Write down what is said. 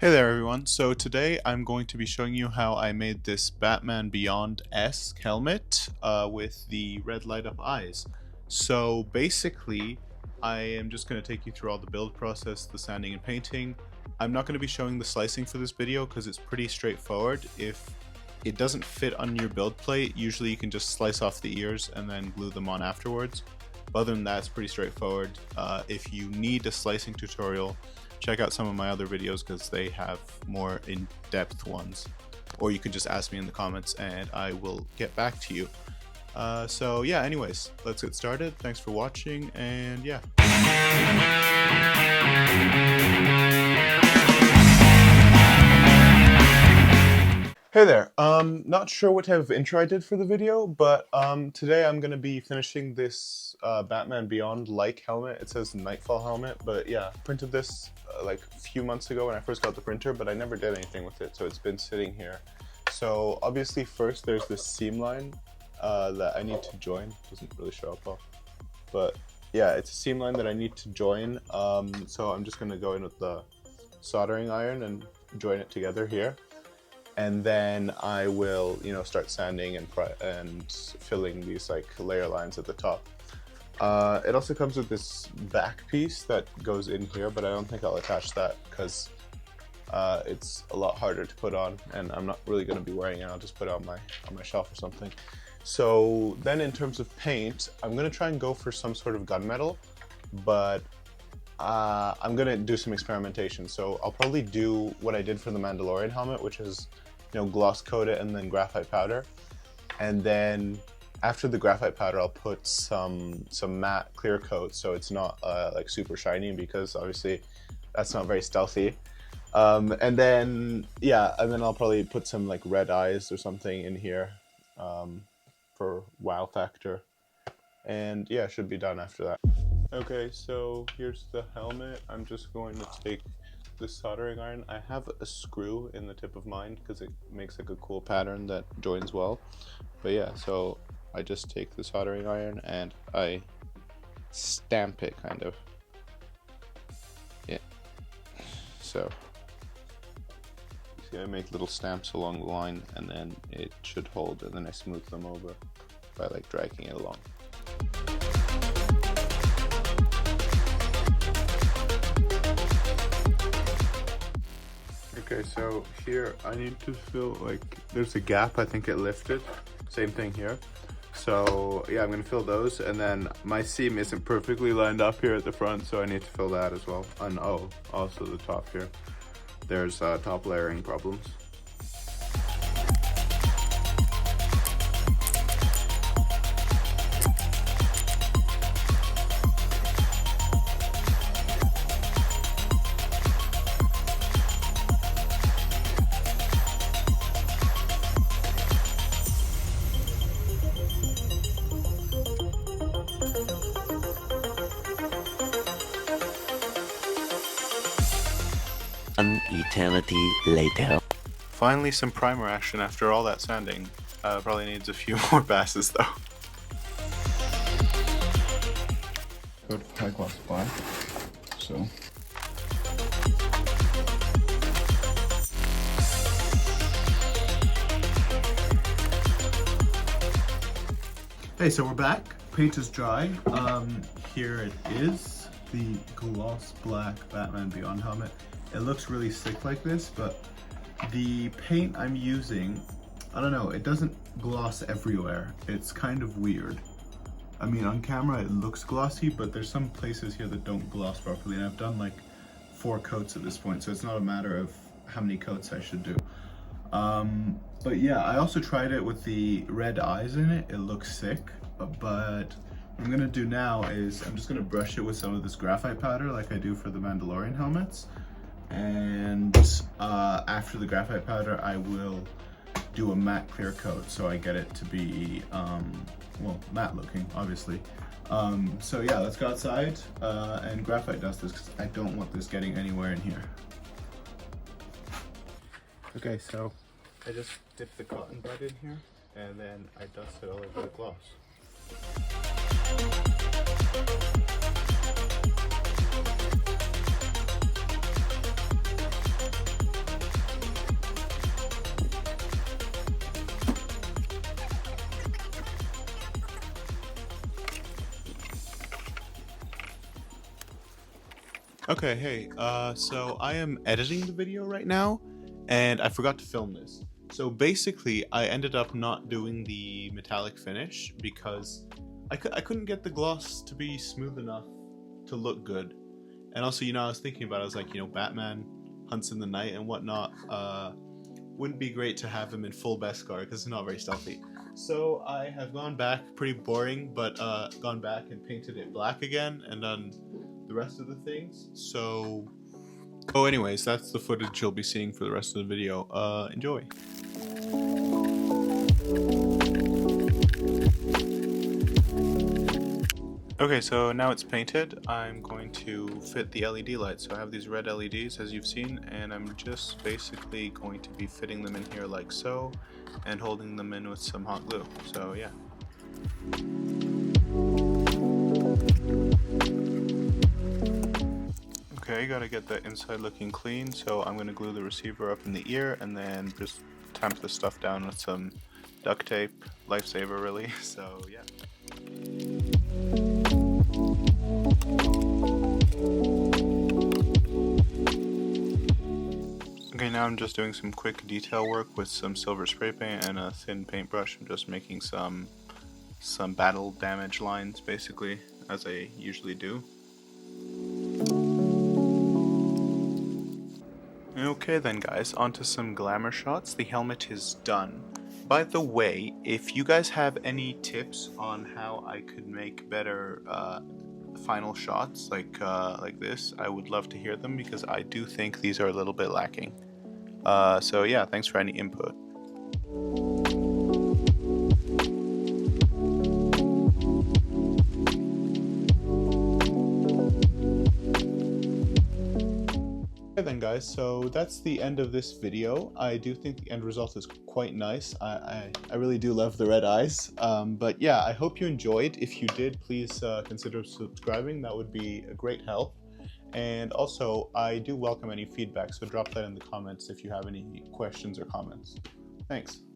Hey there everyone, so today I'm going to be showing you how I made this Batman Beyond-esque helmet with the red light up eyes. So basically, I am just going to take you through all the build process, the sanding and painting. I'm not going to be showing the slicing for this video because it's pretty straightforward. If it doesn't fit on your build plate, usually you can just slice off the ears and then glue them on afterwards. But other than that, it's pretty straightforward. If you need a slicing tutorial, check out some of my other videos because they have more in-depth ones, or you can just ask me in the comments and I will get back to you. So yeah, anyways, let's get started. Thanks for watching, and yeah. Hey there, not sure what type of intro I did for the video, but today I'm going to be finishing this Batman Beyond-like helmet. It says Knightfall helmet, but yeah, printed this like a few months ago when I first got the printer, but I never did anything with it, so it's been sitting here. So obviously first there's this seam line that I need to join. Doesn't really show up well, but yeah, it's a seam line that I need to join. So I'm just going to go in with the soldering iron and join it together here. And then I will, start sanding and filling these like layer lines at the top. It also comes with this back piece that goes in here, but I don't think I'll attach that because it's a lot harder to put on, and I'm not really going to be wearing it. I'll just put it on my shelf or something. So then, in terms of paint, I'm going to try and go for some sort of gunmetal, but I'm going to do some experimentation. So I'll probably do what I did for the Mandalorian helmet, which is gloss coat it and then graphite powder, and then after the graphite powder I'll put some matte clear coat so it's not like super shiny, because obviously that's not very stealthy. And then I'll probably put some like red eyes or something in here for wow factor, and yeah, should be done after that. Okay, so here's the helmet. I'm just going to take the soldering iron. I have a screw in the tip of mine because it makes like a cool pattern that joins well. But yeah, so I just take the soldering iron and I stamp it, kind of. Yeah. So see, I make little stamps along the line, and then it should hold, and then I smooth them over by like dragging it along. Okay, so here I need to fill, like, there's a gap, I think it lifted. Same thing here. So yeah, I'm gonna fill those, and then my seam isn't perfectly lined up here at the front, so I need to fill that as well. And also the top here. There's top layering problems. An eternity later. Finally some primer action after all that sanding. Probably needs a few more passes though. Go to high gloss black. So hey, so we're back. Paint is dry. Here it is, the gloss black Batman Beyond helmet. It looks really sick like this, but the paint I'm using, I don't know, it doesn't gloss everywhere. It's kind of weird. I mean, on camera it looks glossy, but there's some places here that don't gloss properly, and I've done like 4 coats at this point, so it's not a matter of how many coats I should do. But yeah, I also tried it with the red eyes in it. It looks sick, but what I'm gonna do now is I'm just gonna brush it with some of this graphite powder like I do for the Mandalorian helmets. And after the graphite powder, I will do a matte clear coat so I get it to be, well, matte looking, obviously. So yeah, let's go outside and graphite dust this because I don't want this getting anywhere in here. Okay, so I just dip the cotton bud in here and then I dust it all over the gloss. Okay, hey, so I am editing the video right now, and I forgot to film this. So basically, I ended up not doing the metallic finish because I couldn't get the gloss to be smooth enough to look good. And also, I was thinking about it, I was like, Batman hunts in the night and whatnot, wouldn't be great to have him in full Beskar because it's not very stealthy. So I have gone back, pretty boring, but gone back and painted it black again and done the rest of the things. So, anyways, that's the footage you'll be seeing for the rest of the video. Enjoy. Okay, so now it's painted, I'm going to fit the LED lights. So I have these red LEDs as you've seen, and I'm just basically going to be fitting them in here like so, and holding them in with some hot glue. So yeah. Okay, gotta get the inside looking clean, so I'm gonna glue the receiver up in the ear and then just tamp the stuff down with some duct tape. Lifesaver really, so yeah. Okay, now I'm just doing some quick detail work with some silver spray paint and a thin paintbrush. I'm just making some battle damage lines basically, as I usually do. Okay then guys, onto some glamour shots. The helmet is done. By the way, if you guys have any tips on how I could make better final shots like this, I would love to hear them because I do think these are a little bit lacking. So yeah, thanks for any input. Okay then guys, so that's the end of this video. I do think the end result is quite nice. I really do love the red eyes. But yeah, I hope you enjoyed. If you did, please consider subscribing. That would be a great help. And also, I do welcome any feedback, so drop that in the comments if you have any questions or comments. Thanks.